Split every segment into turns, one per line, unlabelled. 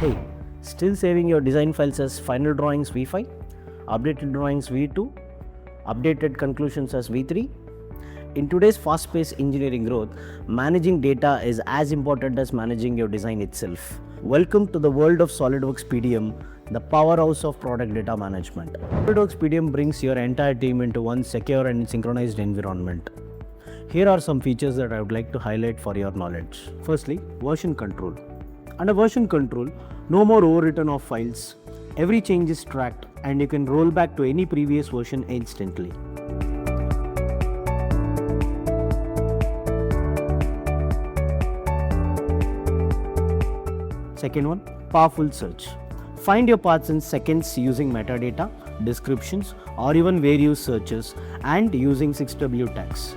Hey, still saving your design files as final drawings V5, updated drawings V2, updated conclusions as V3? In today's fast-paced engineering growth, managing data is as important as managing your design itself. Welcome to the world of SOLIDWORKS PDM, the powerhouse of product data management. SOLIDWORKS PDM brings your entire team into one secure and synchronized environment. Here are some features that I would like to highlight for your knowledge. Firstly, version control. Under version control, no more overwritten of files. Every change is tracked and you can roll back to any previous version instantly. Second one, powerful search. Find your paths in seconds using metadata, descriptions, or even various searches and using 6W tags.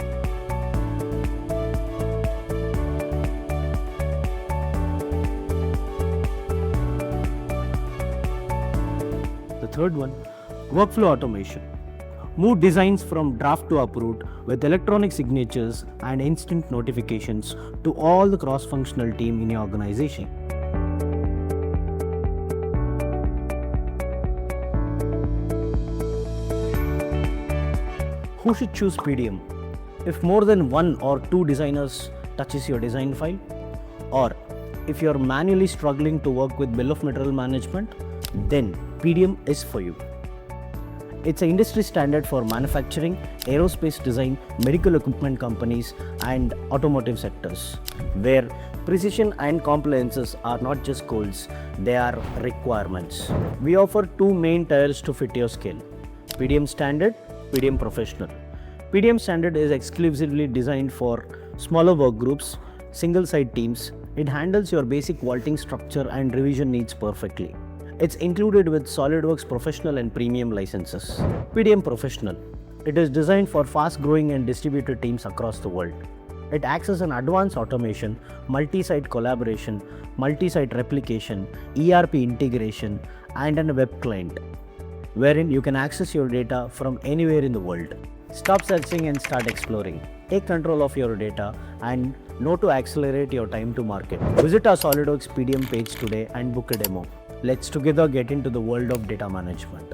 The third one, workflow automation. Move designs from draft to approved with electronic signatures and instant notifications to all the cross-functional team in your organization. Who should choose PDM? If more than one or two designers touches your design file, or if you're manually struggling to work with bill of material management, then PDM is for you. It's an industry standard for manufacturing, aerospace design, medical equipment companies, and automotive sectors, where precision and compliances are not just goals, they are requirements. We offer two main tiers to fit your scale: PDM Standard, PDM Professional. PDM Standard is exclusively designed for smaller work groups, single-site teams. It handles your basic vaulting structure and revision needs perfectly. It's included with SOLIDWORKS Professional and Premium licenses. PDM Professional. It is designed for fast-growing and distributed teams across the world. It acts as an advanced automation, multi-site collaboration, multi-site replication, ERP integration, and a web client, wherein you can access your data from anywhere in the world. Stop searching and start exploring. Take control of your data and know to accelerate your time to market. Visit our SOLIDWORKS PDM page today and book a demo. Let's together get into the world of data management.